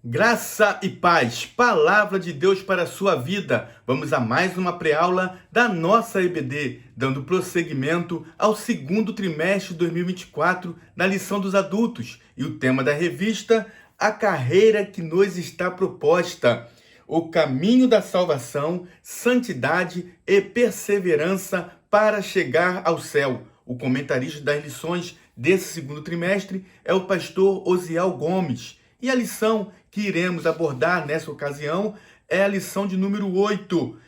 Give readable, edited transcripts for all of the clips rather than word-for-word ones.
Graça e paz, palavra de Deus para a sua vida. Vamos a mais uma pré-aula da nossa EBD, dando prosseguimento ao segundo trimestre de 2024 na lição dos adultos. E o tema da revista, a carreira que nos está proposta. O caminho da salvação, santidade e perseverança para chegar ao céu. O comentarista das lições desse segundo trimestre é o pastor Osiel Gomes. E a lição que iremos abordar nessa ocasião é a lição de número 8,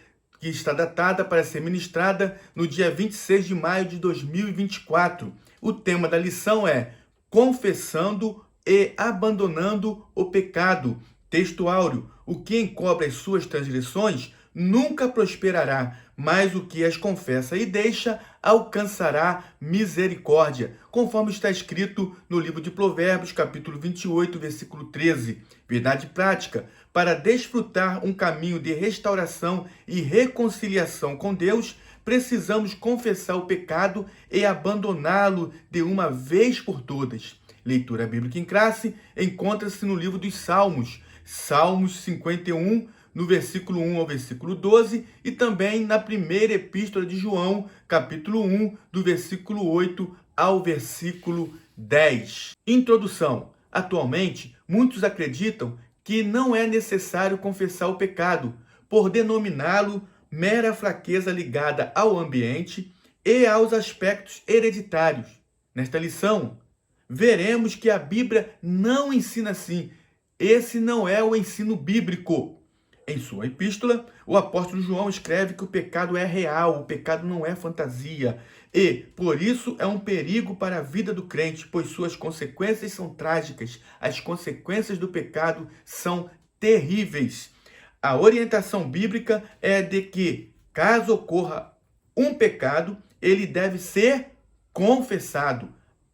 que está datada para ser ministrada no dia 26 de maio de 2024. O tema da lição é Confessando e Abandonando o Pecado. Texto áureo: o que encobre as suas transgressões nunca prosperará, mas o que as confessa e deixa alcançará misericórdia, conforme está escrito no livro de Provérbios, capítulo 28, versículo 13. Verdade prática: para desfrutar um caminho de restauração e reconciliação com Deus, precisamos confessar o pecado e abandoná-lo de uma vez por todas. Leitura bíblica em classe encontra-se no livro dos Salmos, Salmos 51, no versículo 1 ao versículo 12, e também na primeira epístola de João, capítulo 1, do versículo 8 ao versículo 10. Introdução. Atualmente, muitos acreditam que não é necessário confessar o pecado, por denominá-lo mera fraqueza ligada ao ambiente e aos aspectos hereditários. Nesta lição, veremos que a Bíblia não ensina assim. Esse não é o ensino bíblico. Em sua epístola, o apóstolo João escreve que o pecado é real, o pecado não é fantasia. E, por isso, é um perigo para a vida do crente, pois suas consequências são trágicas. As consequências do pecado são terríveis. A orientação bíblica é de que, caso ocorra um pecado, ele deve ser confessado,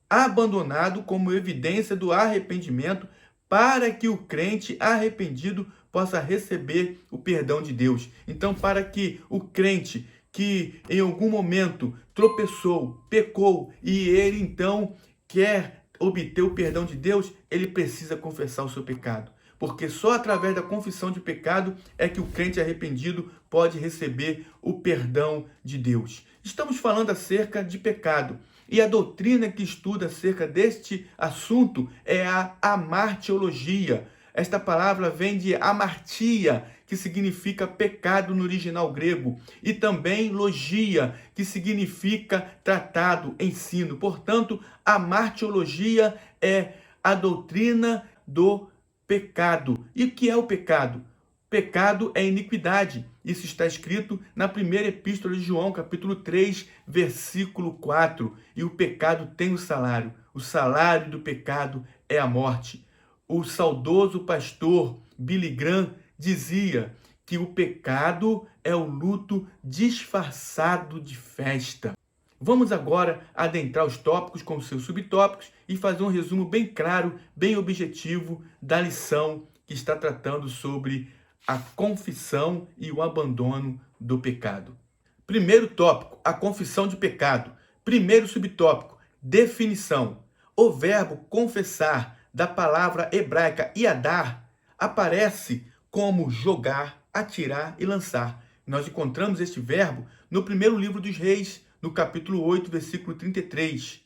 abandonado como evidência do arrependimento, para que o crente arrependido possa receber o perdão de Deus. Então, para que o crente que em algum momento tropeçou, pecou, e ele então quer obter o perdão de Deus, ele precisa confessar o seu pecado. Porque só através da confissão de pecado é que o crente arrependido pode receber o perdão de Deus. Estamos falando acerca de pecado. E a doutrina que estuda acerca deste assunto é a amartiologia. Esta palavra vem de amartia, que significa pecado no original grego, e também logia, que significa tratado, ensino. Portanto, a martiologia é a doutrina do pecado. E o que é o pecado? Pecado é iniquidade. Isso está escrito na primeira epístola de João, capítulo 3, versículo 4. E o pecado tem um salário. O salário do pecado é a morte. O saudoso pastor Billy Graham dizia que o pecado é o luto disfarçado de festa. Vamos agora adentrar os tópicos com seus subtópicos e fazer um resumo bem claro, bem objetivo da lição que está tratando sobre a confissão e o abandono do pecado. Primeiro tópico, a confissão de pecado. Primeiro subtópico, definição. O verbo confessar, da palavra hebraica yadar, aparece como jogar, atirar e lançar. Nós encontramos este verbo no primeiro livro dos Reis, no capítulo 8, versículo 33.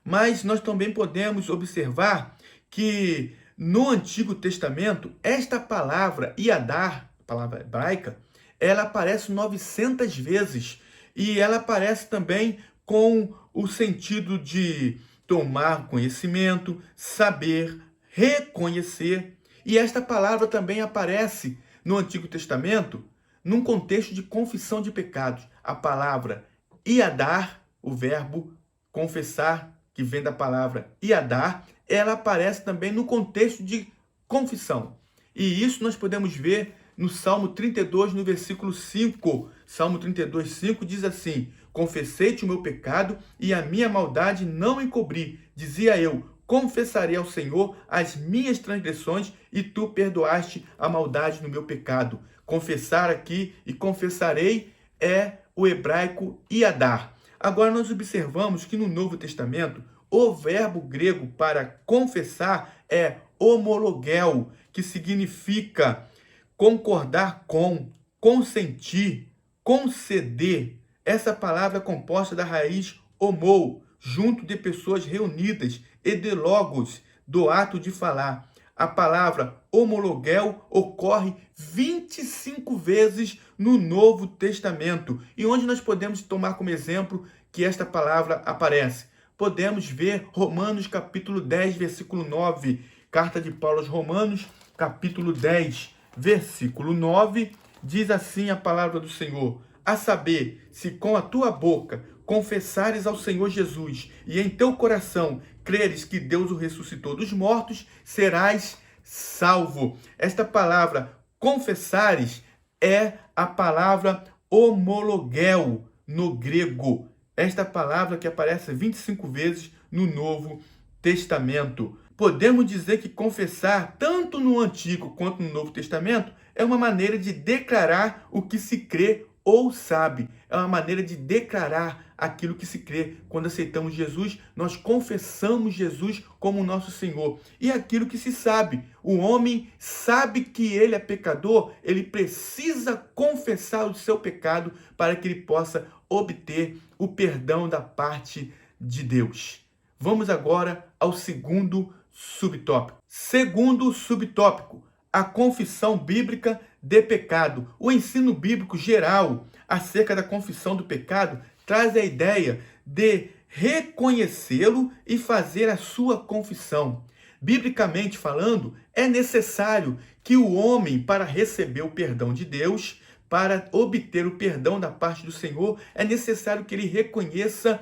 Mas nós também podemos observar que no Antigo Testamento, esta palavra yadar, palavra hebraica, ela aparece 900 vezes. E ela aparece também com o sentido de tomar conhecimento, saber, reconhecer. E esta palavra também aparece no Antigo Testamento num contexto de confissão de pecados. A palavra yadar, o verbo confessar, que vem da palavra yadar, ela aparece também no contexto de confissão. E isso nós podemos ver no Salmo 32, no versículo 5. Salmo 32, 5 diz assim: confessei-te o meu pecado e a minha maldade não encobri. Dizia eu, confessarei ao Senhor as minhas transgressões e tu perdoaste a maldade no meu pecado. Confessar aqui e confessarei é o hebraico yadar. Agora nós observamos que no Novo Testamento, o verbo grego para confessar é homologel, que significa concordar com, consentir, conceder. Essa palavra é composta da raiz homo, junto de pessoas reunidas, e de logos, do ato de falar. A palavra homologel ocorre 25 vezes no Novo Testamento. E onde nós podemos tomar como exemplo que esta palavra aparece? Podemos ver Romanos capítulo 10, versículo 9. Carta de Paulo aos Romanos, capítulo 10, versículo 9, diz assim a palavra do Senhor: a saber, se com a tua boca confessares ao Senhor Jesus e em teu coração creres que Deus o ressuscitou dos mortos, serás salvo. Esta palavra confessares é a palavra homologel no grego. Esta palavra que aparece 25 vezes no Novo Testamento. Podemos dizer que confessar, tanto no Antigo quanto no Novo Testamento, é uma maneira de declarar o que se crê ou sabe. É uma maneira de declarar aquilo que se crê. Quando aceitamos Jesus, nós confessamos Jesus como nosso Senhor. E aquilo que se sabe. O homem sabe que ele é pecador, ele precisa confessar o seu pecado para que ele possa obter o perdão da parte de Deus. Vamos agora ao segundo subtópico. Segundo subtópico, a confissão bíblica de pecado. O ensino bíblico geral acerca da confissão do pecado traz a ideia de reconhecê-lo e fazer a sua confissão. Biblicamente falando, é necessário que o homem, para receber o perdão de Deus, para obter o perdão da parte do Senhor, é necessário que ele reconheça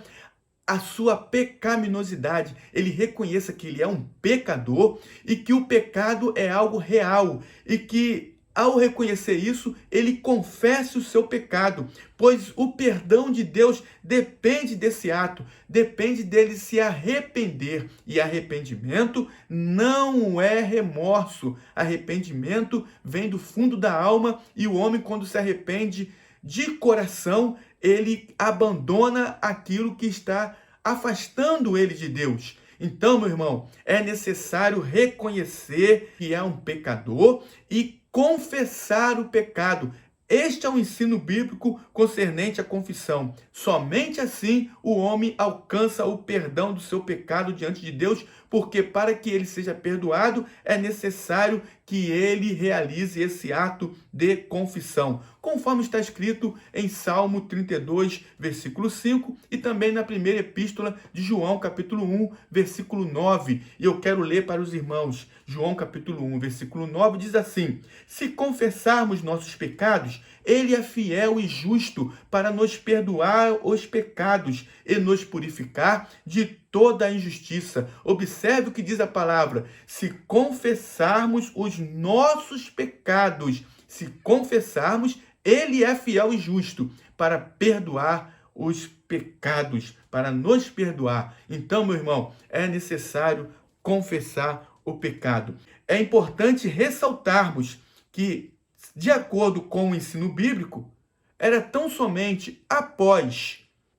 a sua pecaminosidade, ele reconheça que ele é um pecador e que o pecado é algo real e que, ao reconhecer isso, ele confesse o seu pecado, pois o perdão de Deus depende desse ato, depende dele se arrepender. E arrependimento não é remorso. Arrependimento vem do fundo da alma e o homem, quando se arrepende de coração, ele abandona aquilo que está afastando ele de Deus. Então, meu irmão, é necessário reconhecer que é um pecador e confessar o pecado. Este é o ensino bíblico concernente à confissão. Somente assim o homem alcança o perdão do seu pecado diante de Deus, porque para que ele seja perdoado é necessário que ele realize esse ato de confissão, conforme está escrito em Salmo 32, versículo 5, e também na primeira epístola de João, capítulo 1, versículo 9. E eu quero ler para os irmãos. João, capítulo 1, versículo 9, diz assim: se confessarmos nossos pecados, ele é fiel e justo para nos perdoar os pecados e nos purificar de toda a injustiça. Observe o que diz a palavra: se confessarmos os nossos pecados, se confessarmos, ele é fiel e justo para perdoar os pecados, para nos perdoar. Então, meu irmão, é necessário confessar o pecado. É importante ressaltarmos que, de acordo com o ensino bíblico, era tão somente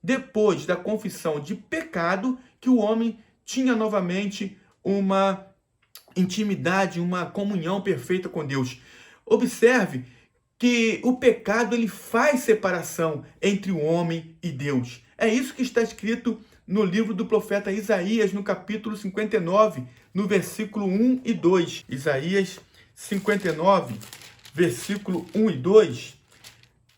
depois da confissão de pecado, que o homem tinha novamente uma intimidade, uma comunhão perfeita com Deus. Observe que o pecado ele faz separação entre o homem e Deus. É isso que está escrito no livro do profeta Isaías, no capítulo 59, no versículo 1 e 2. Isaías 59, versículo 1 e 2,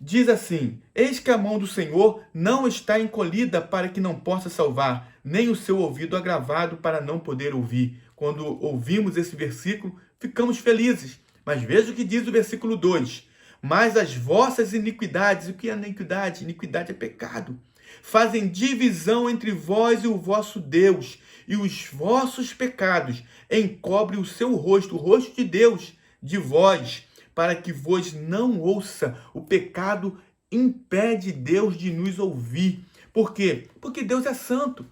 diz assim: eis que a mão do Senhor não está encolhida para que não possa salvar, nem o seu ouvido agravado para não poder ouvir. Quando ouvimos esse versículo, ficamos felizes. Mas veja o que diz o versículo 2. Mas as vossas iniquidades, o que é iniquidade? Iniquidade é pecado. Fazem divisão entre vós e o vosso Deus, e os vossos pecados encobrem o seu rosto, o rosto de Deus, de vós, para que vos não ouça. O pecado impede Deus de nos ouvir. Por quê? Porque Deus é santo.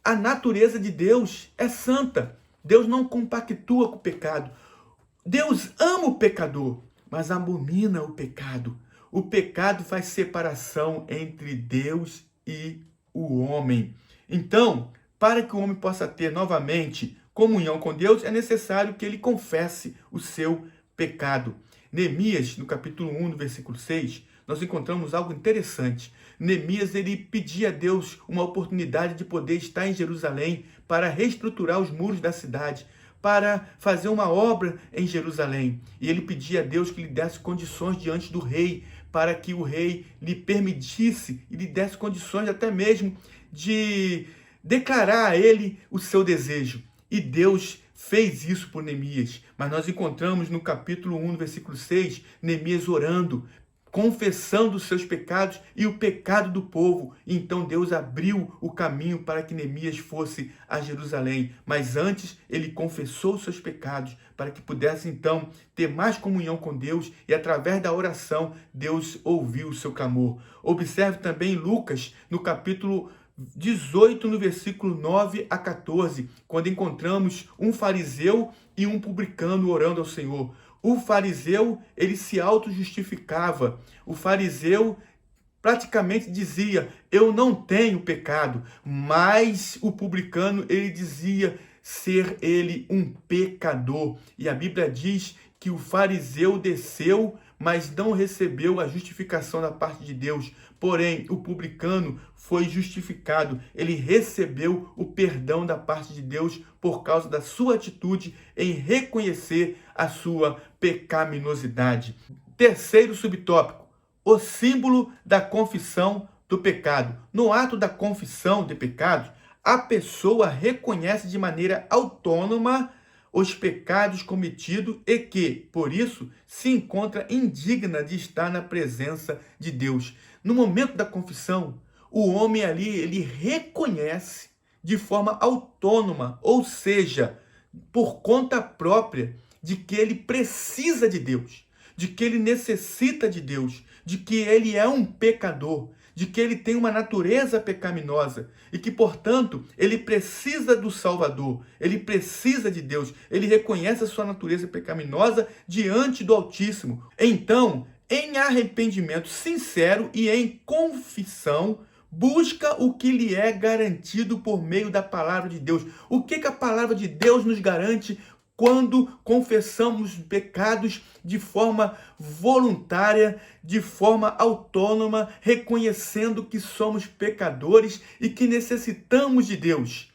A natureza de Deus é santa. Deus não compactua com o pecado. Deus ama o pecador, mas abomina o pecado. O pecado faz separação entre Deus e o homem. Então, para que o homem possa ter novamente comunhão com Deus, é necessário que ele confesse o seu pecado. Neemias, no capítulo 1, no versículo 6, nós encontramos algo interessante. Neemias, ele pedia a Deus uma oportunidade de poder estar em Jerusalém para reestruturar os muros da cidade, para fazer uma obra em Jerusalém. E ele pedia a Deus que lhe desse condições diante do rei, para que o rei lhe permitisse e lhe desse condições até mesmo de declarar a ele o seu desejo. E Deus fez isso por Neemias. Mas nós encontramos no capítulo 1, no versículo 6, Neemias orando, confessando os seus pecados e o pecado do povo. E então Deus abriu o caminho para que Neemias fosse a Jerusalém. Mas antes ele confessou os seus pecados para que pudesse então ter mais comunhão com Deus e através da oração Deus ouviu o seu clamor. Observe também Lucas no capítulo 18, no versículo 9 a 14, quando encontramos um fariseu e um publicano orando ao Senhor. O fariseu, ele se auto-justificava. O fariseu praticamente dizia, eu não tenho pecado. Mas o publicano, ele dizia ser ele um pecador. E a Bíblia diz que o fariseu desceu, mas não recebeu a justificação da parte de Deus. Porém, o publicano foi justificado. Ele recebeu o perdão da parte de Deus por causa da sua atitude em reconhecer a sua pecaminosidade. Terceiro subtópico, o símbolo da confissão do pecado. No ato da confissão de pecados, a pessoa reconhece de maneira autônoma os pecados cometidos e que, por isso, se encontra indigna de estar na presença de Deus. No momento da confissão, o homem ali, ele reconhece de forma autônoma, ou seja, por conta própria, de que ele precisa de Deus, de que ele necessita de Deus, de que ele é um pecador, de que ele tem uma natureza pecaminosa e que, portanto, ele precisa do Salvador, ele precisa de Deus, ele reconhece a sua natureza pecaminosa diante do Altíssimo. Então, em arrependimento sincero e em confissão, busca o que lhe é garantido por meio da palavra de Deus. O que a palavra de Deus nos garante quando confessamos pecados de forma voluntária, de forma autônoma, reconhecendo que somos pecadores e que necessitamos de Deus?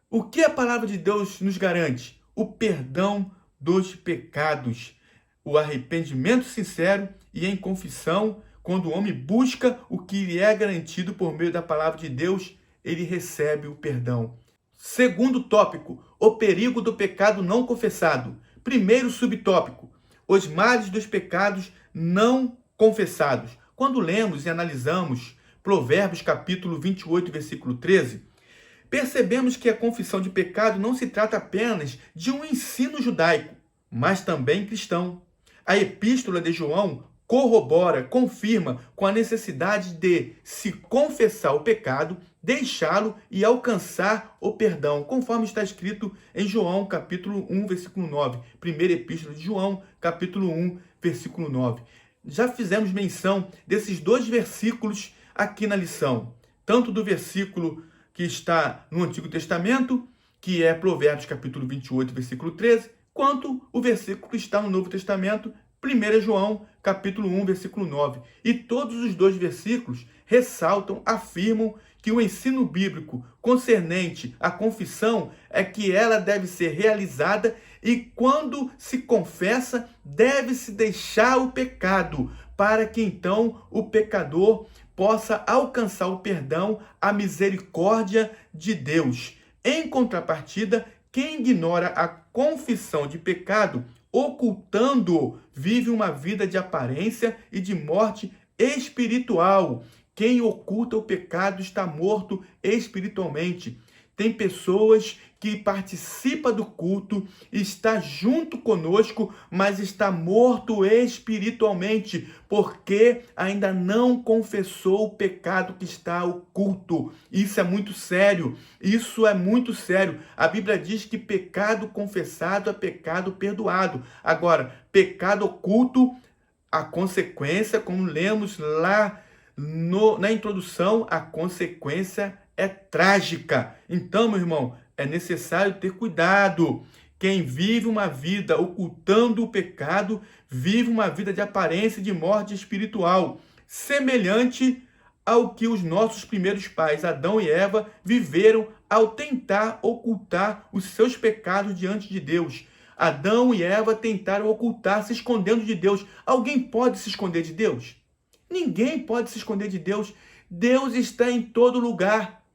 O que a palavra de Deus nos garante? O perdão dos pecados, o arrependimento sincero e em confissão. Quando o homem busca o que lhe é garantido por meio da palavra de Deus, ele recebe o perdão. Segundo tópico, o perigo do pecado não confessado. Primeiro subtópico, os males dos pecados não confessados. Quando lemos e analisamos Provérbios capítulo 28, versículo 13, percebemos que a confissão de pecado não se trata apenas de um ensino judaico, mas também cristão. A epístola de João corrobora, confirma com a necessidade de se confessar o pecado, deixá-lo e alcançar o perdão, conforme está escrito em João, capítulo 1, versículo 9. Primeira epístola de João, capítulo 1, versículo 9. Já fizemos menção desses dois versículos aqui na lição, tanto do versículo que está no Antigo Testamento, que é Provérbios, capítulo 28, versículo 13, quanto o versículo que está no Novo Testamento, 1 João, capítulo 1, versículo 9. E todos os dois versículos ressaltam, afirmam que o ensino bíblico concernente à confissão é que ela deve ser realizada e quando se confessa, deve-se deixar o pecado, para que então o pecador possa alcançar o perdão, a misericórdia de Deus. Em contrapartida, quem ignora a confissão de pecado, ocultando, vive uma vida de aparência e de morte espiritual. Quem oculta o pecado está morto espiritualmente. Tem pessoas que participam do culto, está junto conosco, mas está morto espiritualmente, porque ainda não confessou o pecado que está oculto. Isso é muito sério. Isso é muito sério. A Bíblia diz que pecado confessado é pecado perdoado. Agora, pecado oculto, a consequência, como lemos lá na introdução, a consequência é trágica. Então, meu irmão, é necessário ter cuidado. Quem vive uma vida ocultando o pecado, vive uma vida de aparência e de morte espiritual, semelhante ao que os nossos primeiros pais, Adão e Eva, viveram ao tentar ocultar os seus pecados diante de Deus. Adão e Eva tentaram ocultar, se escondendo de Deus. Alguém pode se esconder de Deus? Ninguém pode se esconder de Deus. Deus está em todo lugar.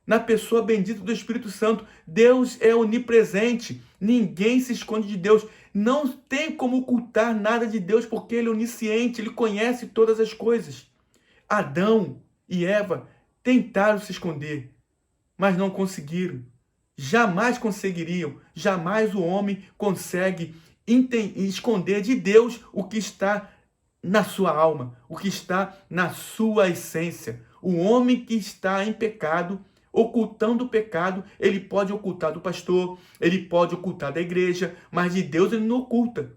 Na pessoa bendita do Espírito Santo, Deus é onipresente. Ninguém se esconde de Deus. Não tem como ocultar nada de Deus, porque Ele é onisciente, Ele conhece todas as coisas. Adão e Eva tentaram se esconder, mas não conseguiram. Jamais conseguiriam. Jamais o homem consegue esconder de Deus o que está na sua alma, o que está na sua essência. O homem que está em pecado, ocultando o pecado, ele pode ocultar do pastor, ele pode ocultar da igreja, mas de Deus ele não oculta.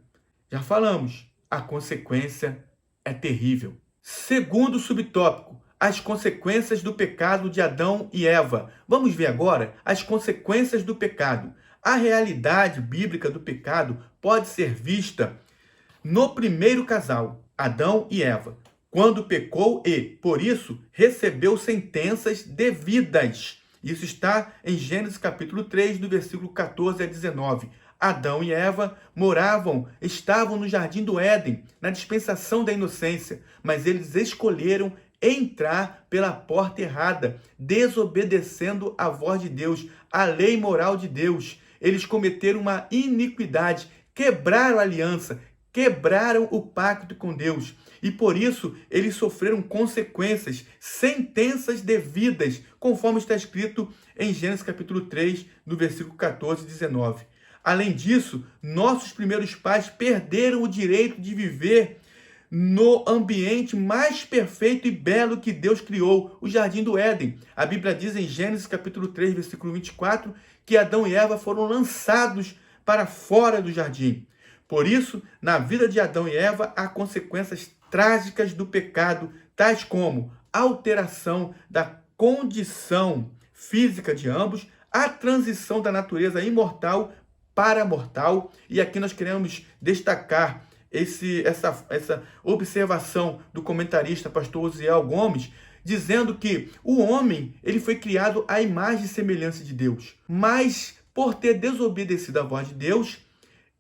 Já falamos, a consequência é terrível. Segundo subtópico, as consequências do pecado de Adão e Eva. Vamos ver agora as consequências do pecado. A realidade bíblica do pecado pode ser vista no primeiro casal, Adão e Eva, quando pecou e, por isso, recebeu sentenças devidas. Isso está em Gênesis capítulo 3, do versículo 14 a 19. Adão e Eva estavam no jardim do Éden, na dispensação da inocência, mas eles escolheram entrar pela porta errada, desobedecendo a voz de Deus, a lei moral de Deus. Eles cometeram uma iniquidade, quebraram a aliança, quebraram o pacto com Deus. E por isso eles sofreram consequências, sentenças devidas, conforme está escrito em Gênesis capítulo 3, do versículo 14 e 19. Além disso, nossos primeiros pais perderam o direito de viver no ambiente mais perfeito e belo que Deus criou, o Jardim do Éden. A Bíblia diz em Gênesis capítulo 3, versículo 24, que Adão e Eva foram lançados para fora do jardim. Por isso, na vida de Adão e Eva, há consequências trágicas do pecado, tais como a alteração da condição física de ambos, a transição da natureza imortal para mortal. E aqui nós queremos destacar essa observação do comentarista pastor Osiel Gomes, dizendo que o homem ele foi criado à imagem e semelhança de Deus, mas por ter desobedecido à voz de Deus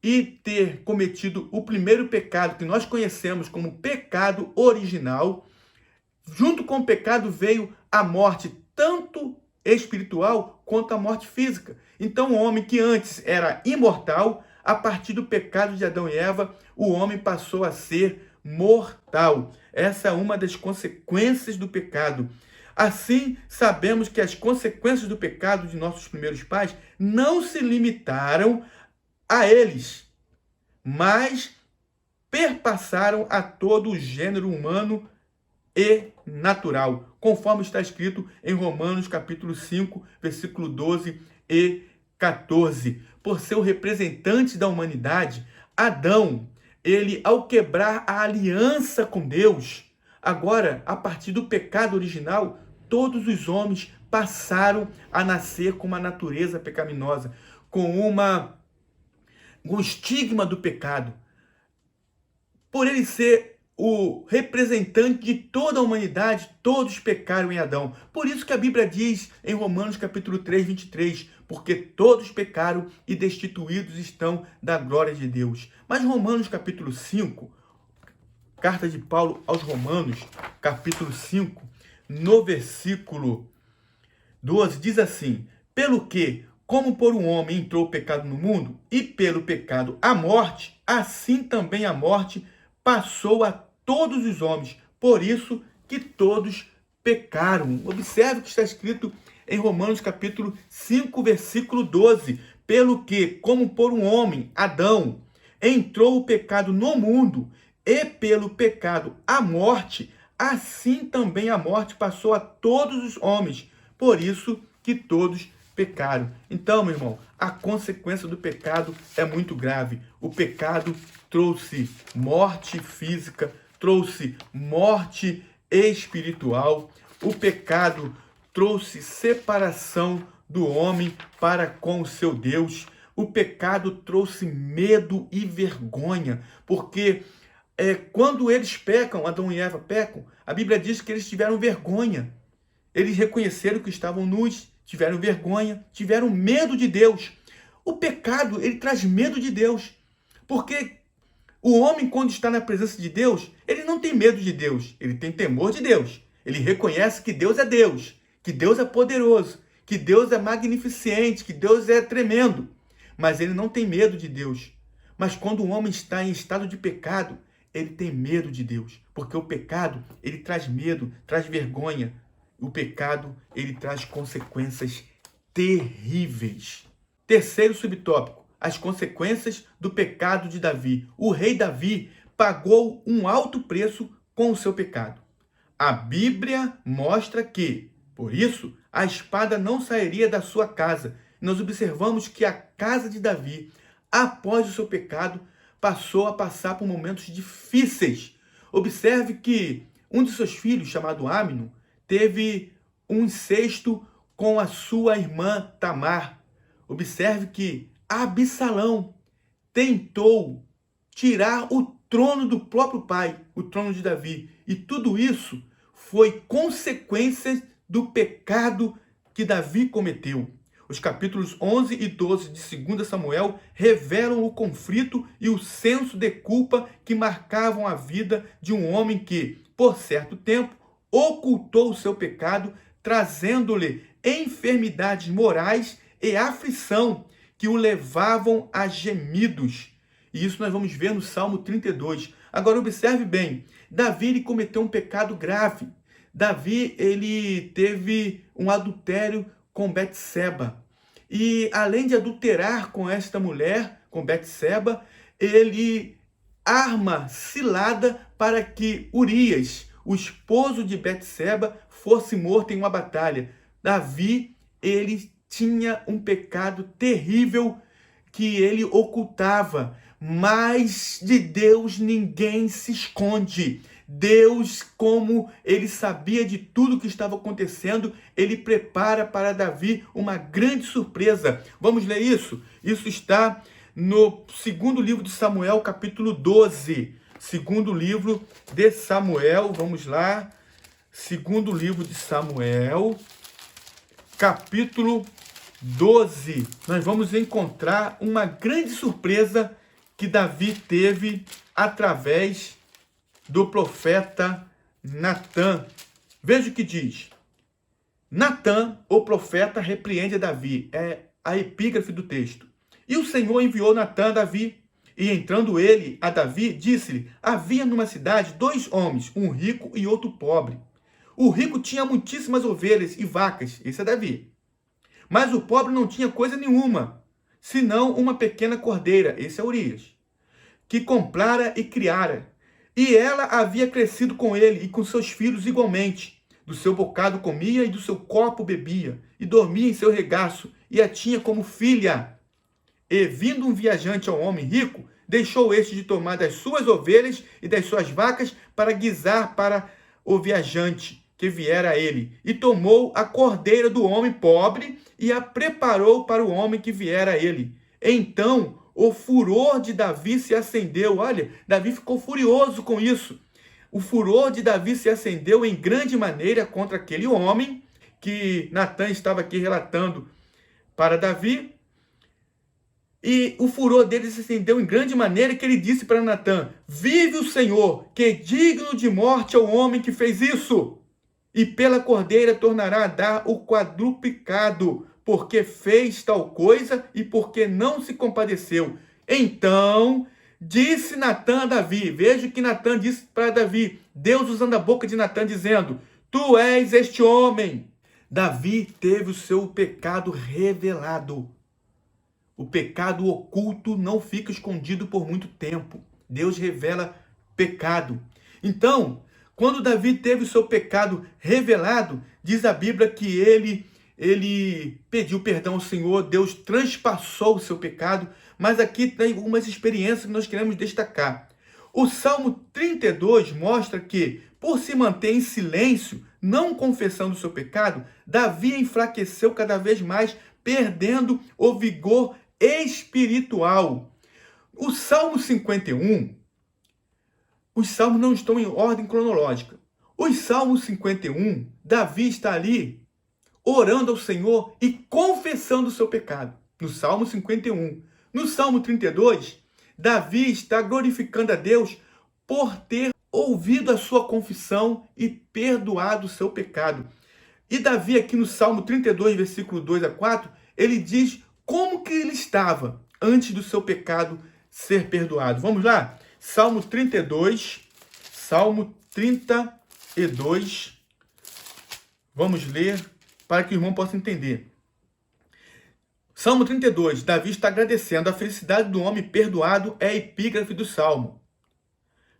e ter cometido o primeiro pecado que nós conhecemos como pecado original, junto com o pecado veio a morte, tanto espiritual quanto a morte física. Então o homem que antes era imortal, a partir do pecado de Adão e Eva, o homem passou a ser mortal. Essa é uma das consequências do pecado. Assim, sabemos que as consequências do pecado de nossos primeiros pais não se limitaram a eles, mas perpassaram a todo o gênero humano e natural, conforme está escrito em Romanos capítulo 5, versículo 12 e 14. Por ser o representante da humanidade, Adão, ele ao quebrar a aliança com Deus, agora, a partir do pecado original, todos os homens passaram a nascer com uma natureza pecaminosa, com um estigma do pecado. Por ele ser o representante de toda a humanidade, todos pecaram em Adão. Por isso que a Bíblia diz em Romanos capítulo 3, 23, porque todos pecaram e destituídos estão da glória de Deus. Mas Romanos capítulo 5, carta de Paulo aos Romanos, capítulo 5, no versículo 12, diz assim: pelo que, como por um homem entrou o pecado no mundo, e pelo pecado a morte, assim também a morte passou a todos os homens, por isso que todos pecaram. Observe o que está escrito em Romanos capítulo 5, versículo 12. Pelo que, como por um homem, Adão, entrou o pecado no mundo, e pelo pecado a morte, assim também a morte passou a todos os homens, por isso que todos pecaram. Então, meu irmão, a consequência do pecado é muito grave. O pecado trouxe morte física, trouxe morte espiritual. O pecado trouxe separação do homem para com o seu Deus. O pecado trouxe medo e vergonha, porque quando eles pecam, Adão e Eva pecam, a Bíblia diz que eles tiveram vergonha. Eles reconheceram que estavam nus, tiveram vergonha, tiveram medo de Deus. O pecado, ele traz medo de Deus, porque o homem, quando está na presença de Deus, ele não tem medo de Deus, ele tem temor de Deus. Ele reconhece que Deus é Deus, que Deus é poderoso, que Deus é magnificente, que Deus é tremendo. Mas ele não tem medo de Deus. Mas quando o homem está em estado de pecado, ele tem medo de Deus. Porque o pecado, ele traz medo, traz vergonha. O pecado, ele traz consequências terríveis. Terceiro subtópico, as consequências do pecado de Davi. O rei Davi pagou um alto preço com o seu pecado. A Bíblia mostra que, por isso, a espada não sairia da sua casa. Nós observamos que a casa de Davi, após o seu pecado, passou a passar por momentos difíceis. Observe que um de seus filhos, chamado Amnon, teve um incesto com a sua irmã Tamar. Observe que Absalão tentou tirar o trono do próprio pai, o trono de Davi. E tudo isso foi consequência do pecado que Davi cometeu. Os capítulos 11 e 12 de 2 Samuel revelam o conflito e o senso de culpa que marcavam a vida de um homem que, por certo tempo, ocultou o seu pecado, trazendo-lhe enfermidades morais e aflição que o levavam a gemidos. E isso nós vamos ver no Salmo 32. Agora observe bem, Davi ele cometeu um pecado grave. Davi ele teve um adultério com Betseba. E além de adulterar com esta mulher, com Betseba, ele arma cilada para que Urias, o esposo de Betseba, fosse morto em uma batalha. Davi, ele tinha um pecado terrível que ele ocultava, mas de Deus ninguém se esconde. Deus, como ele sabia de tudo que estava acontecendo, ele prepara para Davi uma grande surpresa. Vamos ler isso? Isso está no segundo livro de Samuel, capítulo 12. Segundo livro de Samuel, vamos lá. Segundo livro de Samuel, capítulo 12. Nós vamos encontrar uma grande surpresa que Davi teve através do profeta Natã. Veja o que diz. Natã, o profeta, repreende a Davi. É a epígrafe do texto. E o Senhor enviou Natã a Davi. E entrando ele a Davi, disse-lhe: havia numa cidade 2 homens, um rico e outro pobre. O rico tinha muitíssimas ovelhas e vacas. Esse é Davi. Mas o pobre não tinha coisa nenhuma, senão uma pequena cordeira. Esse é Urias, que comprara e criara. E ela havia crescido com ele e com seus filhos igualmente. Do seu bocado comia e do seu copo bebia, e dormia em seu regaço, e a tinha como filha. E vindo um viajante ao homem rico, deixou este de tomar das suas ovelhas e das suas vacas para guisar para o viajante que viera a ele. E tomou a cordeira do homem pobre e a preparou para o homem que viera a ele. Então o furor de Davi se acendeu. Olha, Davi ficou furioso com isso. O furor de Davi se acendeu em grande maneira contra aquele homem que Natã estava aqui relatando para Davi. E o furor dele se acendeu em grande maneira que ele disse para Natã: vive o Senhor, que é digno de morte ao homem que fez isso. E pela cordeira tornará a dar o quadruplicado, porque fez tal coisa e porque não se compadeceu. Então disse Natã a Davi, veja o que Natã disse para Davi, Deus usando a boca de Natã dizendo: tu és este homem. Davi teve o seu pecado revelado. O pecado oculto não fica escondido por muito tempo. Deus revela pecado. Então, quando Davi teve o seu pecado revelado, diz a Bíblia que ele pediu perdão ao Senhor, Deus transpassou o seu pecado, mas aqui tem algumas experiências que nós queremos destacar. O Salmo 32 mostra que, por se manter em silêncio, não confessando o seu pecado, Davi enfraqueceu cada vez mais, perdendo o vigor espiritual. O Salmo 51, os salmos não estão em ordem cronológica. Os Salmos 51, Davi está ali orando ao Senhor e confessando o seu pecado. No Salmo 51. No Salmo 32, Davi está glorificando a Deus por ter ouvido a sua confissão e perdoado o seu pecado. E Davi aqui no Salmo 32, versículo 2 a 4, ele diz como que ele estava antes do seu pecado ser perdoado. Vamos lá? Salmo 32, vamos ler para que o irmão possa entender. Salmo 32, Davi está agradecendo. A felicidade do homem perdoado é a epígrafe do Salmo.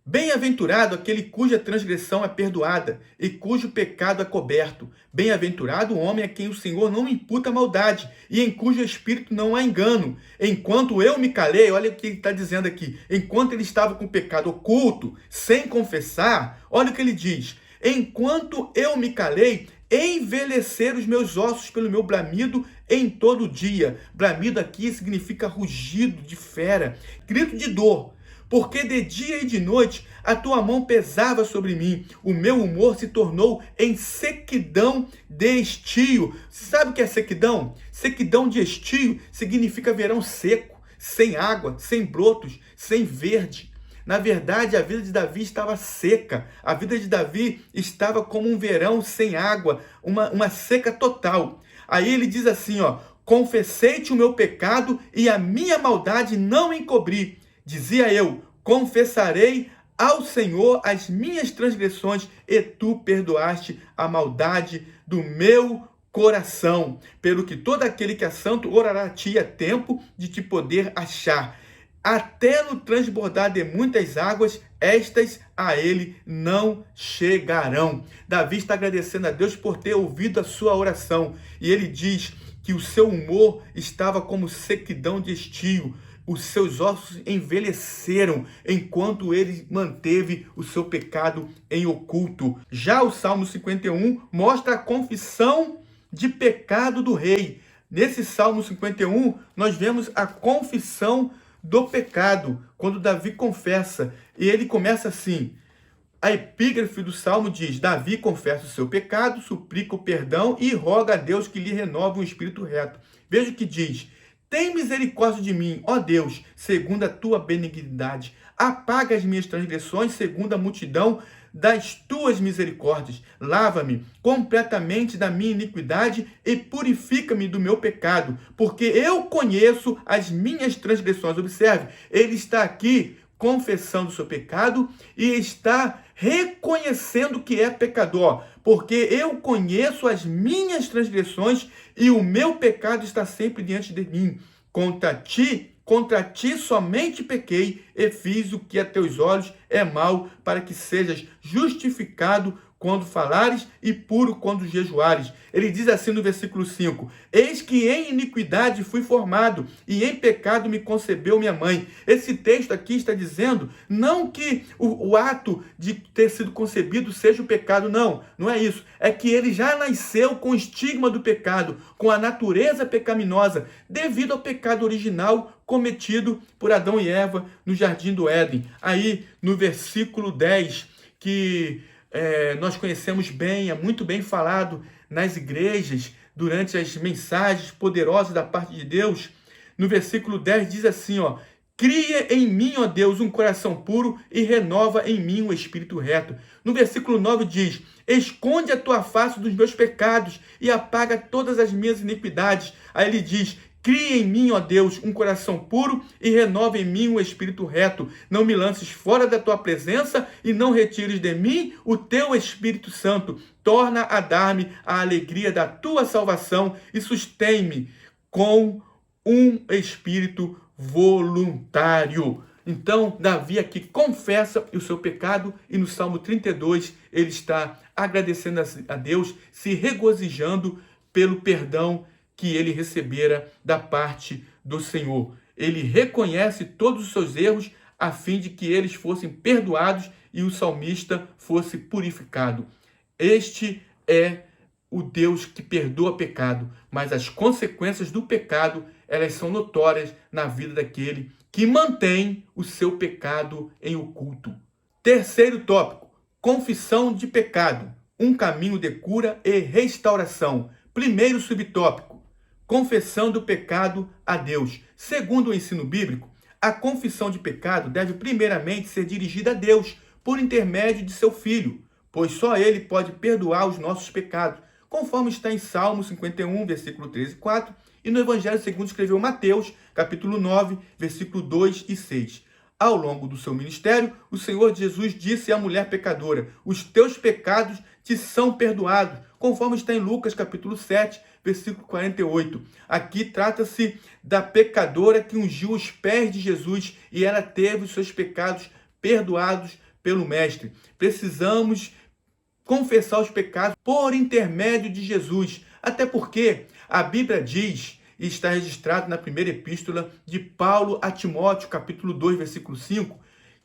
Bem-aventurado aquele cuja transgressão é perdoada e cujo pecado é coberto. Bem-aventurado o homem a quem o Senhor não imputa maldade e em cujo espírito não há engano. Enquanto eu me calei, olha o que ele está dizendo aqui, enquanto ele estava com o pecado oculto, sem confessar, olha o que ele diz. Enquanto eu me calei, envelhecer os meus ossos pelo meu bramido em todo dia. Bramido aqui significa rugido de fera, grito de dor. Porque de dia e de noite a tua mão pesava sobre mim. O meu humor se tornou em sequidão de estio. Sabe o que é sequidão? Sequidão de estio significa verão seco, sem água, sem brotos, sem verde. Na verdade, a vida de Davi estava seca. A vida de Davi estava como um verão sem água, uma seca total. Aí ele diz assim, ó, confessei-te o meu pecado e a minha maldade não encobri. Dizia eu, confessarei ao Senhor as minhas transgressões e tu perdoaste a maldade do meu coração. Pelo que todo aquele que é santo orará a ti a tempo de te poder achar. Até no transbordar de muitas águas, estas a ele não chegarão. Davi está agradecendo a Deus por ter ouvido a sua oração. E ele diz que o seu humor estava como sequidão de estio. Os seus ossos envelheceram enquanto ele manteve o seu pecado em oculto. Já o Salmo 51 mostra a confissão de pecado do rei. Nesse Salmo 51, nós vemos a confissão do pecado, quando Davi confessa. E ele começa assim. A epígrafe do Salmo diz, Davi confessa o seu pecado, suplica o perdão e roga a Deus que lhe renove um espírito reto. Veja o que diz. Tem misericórdia de mim, ó Deus, segundo a tua benignidade. Apaga as minhas transgressões, segundo a multidão das tuas misericórdias. Lava-me completamente da minha iniquidade e purifica-me do meu pecado, porque eu conheço as minhas transgressões. Observe, ele está aqui confessando o seu pecado e está reconhecendo que é pecador, porque eu conheço as minhas transgressões e o meu pecado está sempre diante de mim. Contra ti somente pequei e fiz o que a teus olhos é mal, para que sejas justificado quando falares e puro quando jejuares. Ele diz assim no versículo 5, eis que em iniquidade fui formado e em pecado me concebeu minha mãe. Esse texto aqui está dizendo não que o ato de ter sido concebido seja o pecado, não é isso. É que ele já nasceu com o estigma do pecado, com a natureza pecaminosa, devido ao pecado original cometido por Adão e Eva no Jardim do Éden. Aí no versículo 10, que nós conhecemos bem, é muito bem falado nas igrejas, durante as mensagens poderosas da parte de Deus. No versículo 10 diz assim, ó, cria em mim, ó Deus, um coração puro e renova em mim um espírito reto. No versículo 9 diz, esconde a tua face dos meus pecados e apaga todas as minhas iniquidades. Aí ele diz, cria em mim, ó Deus, um coração puro e renova em mim um espírito reto. Não me lances fora da tua presença e não retires de mim o teu Espírito Santo. Torna a dar-me a alegria da tua salvação e sustém-me com um espírito voluntário. Então, Davi aqui confessa o seu pecado e no Salmo 32 ele está agradecendo a Deus, se regozijando pelo perdão que ele recebera da parte do Senhor. Ele reconhece todos os seus erros a fim de que eles fossem perdoados e o salmista fosse purificado. Este é o Deus que perdoa pecado, mas as consequências do pecado, elas são notórias na vida daquele que mantém o seu pecado em oculto. Terceiro tópico, confissão de pecado, um caminho de cura e restauração. Primeiro subtópico, confissão do pecado a Deus. Segundo o ensino bíblico, a confissão de pecado deve primeiramente ser dirigida a Deus por intermédio de seu Filho, pois só Ele pode perdoar os nossos pecados, conforme está em Salmo 51, versículo 13 e 4, e no Evangelho segundo escreveu Mateus, capítulo 9, versículo 2 e 6. Ao longo do seu ministério, o Senhor Jesus disse à mulher pecadora: os teus pecados te são perdoados, conforme está em Lucas, capítulo 7, versículo 48. Aqui trata-se da pecadora que ungiu os pés de Jesus e ela teve os seus pecados perdoados pelo Mestre. Precisamos confessar os pecados por intermédio de Jesus, até porque a Bíblia diz, e está registrado na primeira epístola de Paulo a Timóteo, capítulo 2, versículo 5,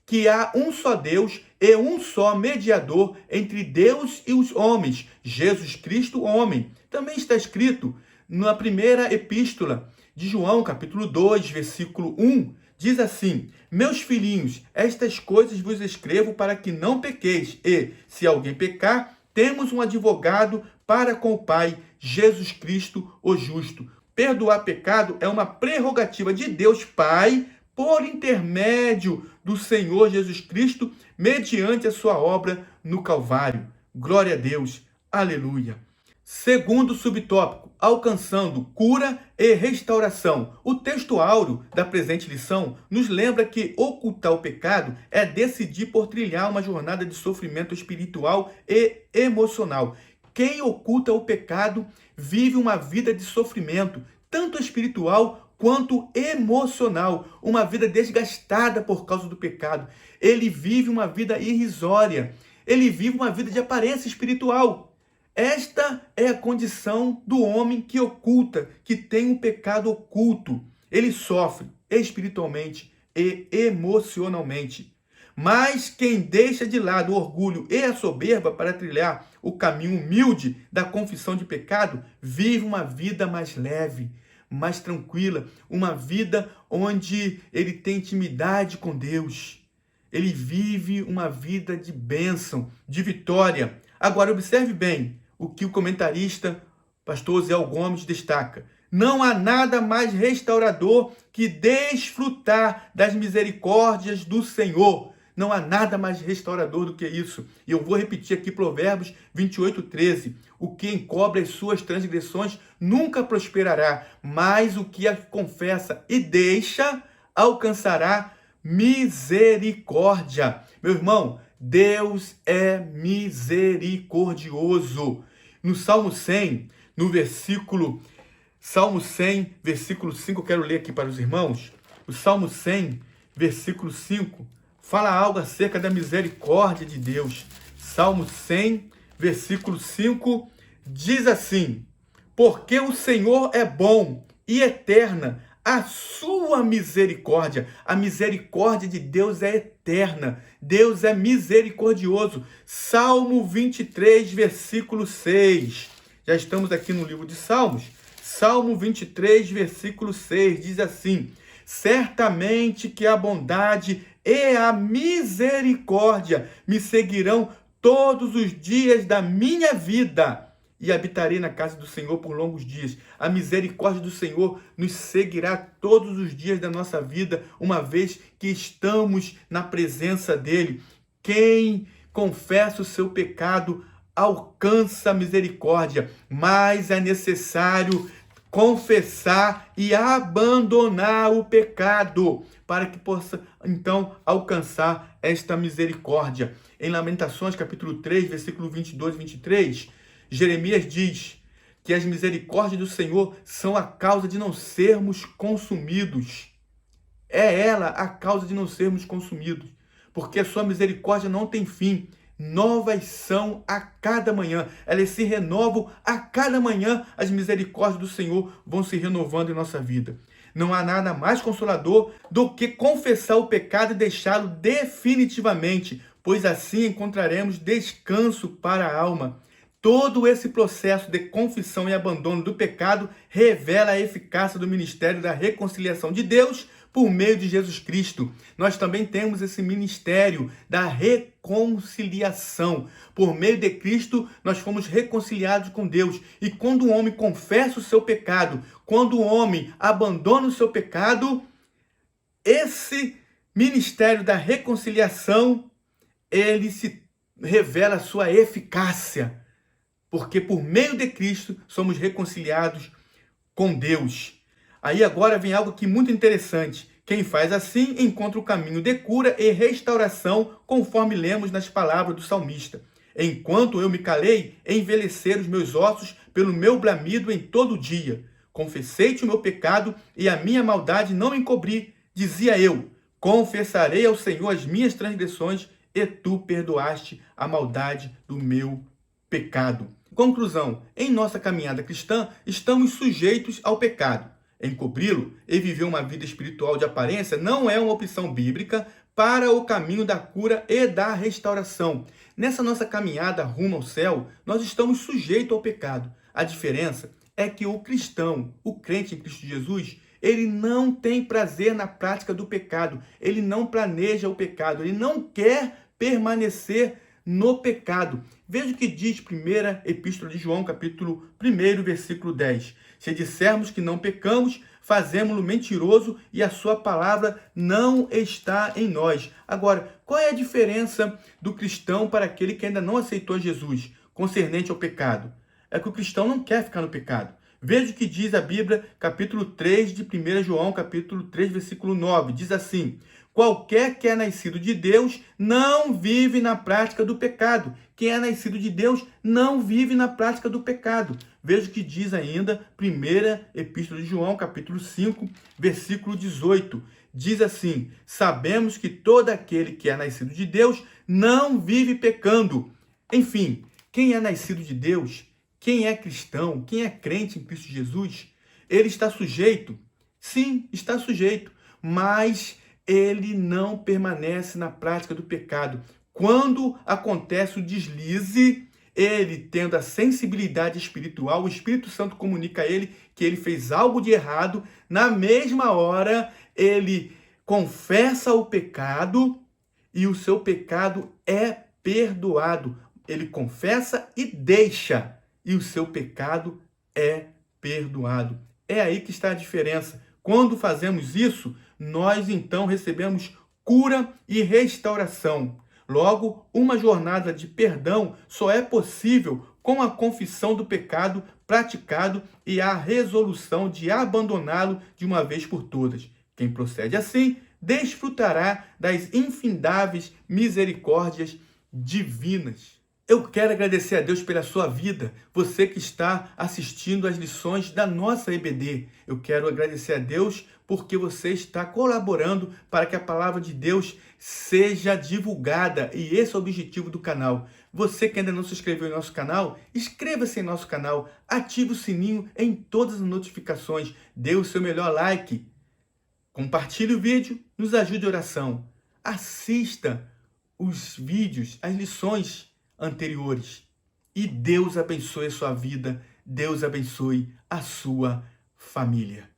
que há um só Deus e um só mediador entre Deus e os homens, Jesus Cristo, homem. Também está escrito na primeira epístola de João, capítulo 2, versículo 1, diz assim: meus filhinhos, estas coisas vos escrevo para que não pequeis, e, se alguém pecar, temos um advogado para com o Pai, Jesus Cristo, o justo. Perdoar pecado é uma prerrogativa de Deus Pai, por intermédio do Senhor Jesus Cristo, mediante a sua obra no Calvário. Glória a Deus. Aleluia. Segundo subtópico, alcançando cura e restauração. O texto áureo da presente lição nos lembra que ocultar o pecado é decidir por trilhar uma jornada de sofrimento espiritual e emocional. Quem oculta o pecado vive uma vida de sofrimento, tanto espiritual quanto emocional, uma vida desgastada por causa do pecado. Ele vive uma vida irrisória, ele vive uma vida de aparência espiritual. Esta é a condição do homem que oculta, que tem um pecado oculto. Ele sofre espiritualmente e emocionalmente. Mas quem deixa de lado o orgulho e a soberba para trilhar o caminho humilde da confissão de pecado, vive uma vida mais leve, mais tranquila, uma vida onde ele tem intimidade com Deus. Ele vive uma vida de bênção, de vitória. Agora, observe bem o que o comentarista pastor Osiel Gomes destaca. Não há nada mais restaurador que desfrutar das misericórdias do Senhor. Não há nada mais restaurador do que isso. E eu vou repetir aqui Provérbios 28:13. O que encobre as suas transgressões nunca prosperará, mas o que a confessa e deixa alcançará misericórdia. Meu irmão, Deus é misericordioso. No Salmo 100, Salmo 100, versículo 5, eu quero ler aqui para os irmãos. O Salmo 100, versículo 5, fala algo acerca da misericórdia de Deus. Salmo 100, versículo 5, diz assim: porque o Senhor é bom e eterna a sua misericórdia. A misericórdia de Deus é eterna. Deus é misericordioso. Salmo 23, versículo 6. Já estamos aqui no livro de Salmos. Salmo 23, versículo 6 diz assim: certamente que a bondade e a misericórdia me seguirão todos os dias da minha vida, e habitarei na casa do Senhor por longos dias. A misericórdia do Senhor nos seguirá todos os dias da nossa vida, uma vez que estamos na presença dele. Quem confessa o seu pecado alcança a misericórdia, mas é necessário confessar e abandonar o pecado para que possa, então, alcançar esta misericórdia. Em Lamentações, capítulo 3, versículo 22 e 23, Jeremias diz que as misericórdias do Senhor são a causa de não sermos consumidos. É ela a causa de não sermos consumidos, porque a sua misericórdia não tem fim. Novas são a cada manhã. Elas se renovam a cada manhã. As misericórdias do Senhor vão se renovando em nossa vida. Não há nada mais consolador do que confessar o pecado e deixá-lo definitivamente, pois assim encontraremos descanso para a alma. Todo esse processo de confissão e abandono do pecado revela a eficácia do ministério da reconciliação de Deus por meio de Jesus Cristo. Nós também temos esse ministério da reconciliação. Por meio de Cristo, nós fomos reconciliados com Deus. E quando o homem confessa o seu pecado, quando o homem abandona o seu pecado, esse ministério da reconciliação, ele se revela a sua eficácia. Porque por meio de Cristo somos reconciliados com Deus. Aí agora vem algo aqui muito interessante. Quem faz assim encontra o caminho de cura e restauração, conforme lemos nas palavras do salmista. Enquanto eu me calei, envelheceram os meus ossos pelo meu bramido em todo dia. Confessei-te o meu pecado e a minha maldade não encobri. Dizia eu, confessarei ao Senhor as minhas transgressões e tu perdoaste a maldade do meu pecado. Conclusão, em nossa caminhada cristã, estamos sujeitos ao pecado. Encobri-lo e viver uma vida espiritual de aparência não é uma opção bíblica para o caminho da cura e da restauração. Nessa nossa caminhada rumo ao céu, nós estamos sujeitos ao pecado. A diferença é que o cristão, o crente em Cristo Jesus, ele não tem prazer na prática do pecado, ele não planeja o pecado, ele não quer permanecer no pecado. Veja o que diz 1ª Epístola de João, capítulo 1, versículo 10. Se dissermos que não pecamos, fazemo-lo mentiroso e a sua palavra não está em nós. Agora, qual é a diferença do cristão para aquele que ainda não aceitou Jesus, concernente ao pecado? É que o cristão não quer ficar no pecado. Veja o que diz a Bíblia, capítulo 3 de 1 João, capítulo 3, versículo 9. Diz assim: qualquer que é nascido de Deus não vive na prática do pecado. Quem é nascido de Deus não vive na prática do pecado. Veja o que diz ainda 1ª Epístola de João, capítulo 5, versículo 18. Diz assim: sabemos que todo aquele que é nascido de Deus não vive pecando. Enfim, quem é nascido de Deus, quem é cristão, quem é crente em Cristo Jesus, ele está sujeito, sim, está sujeito, mas ele não permanece na prática do pecado. Quando acontece o deslize, ele tendo a sensibilidade espiritual, o Espírito Santo comunica a ele que ele fez algo de errado, na mesma hora ele confessa o pecado e o seu pecado é perdoado. Ele confessa e deixa, e o seu pecado é perdoado. É aí que está a diferença. Quando fazemos isso, nós então recebemos cura e restauração. Logo, uma jornada de perdão só é possível com a confissão do pecado praticado e a resolução de abandoná-lo de uma vez por todas. Quem procede assim, desfrutará das infindáveis misericórdias divinas. Eu quero agradecer a Deus pela sua vida, você que está assistindo às lições da nossa EBD. Eu quero agradecer a Deus porque você está colaborando para que a palavra de Deus seja divulgada, e esse é o objetivo do canal. Você que ainda não se inscreveu em nosso canal, inscreva-se em nosso canal, ative o sininho em todas as notificações, dê o seu melhor like, compartilhe o vídeo, nos ajude a oração, assista os vídeos, as lições anteriores. E Deus abençoe a sua vida, Deus abençoe a sua família.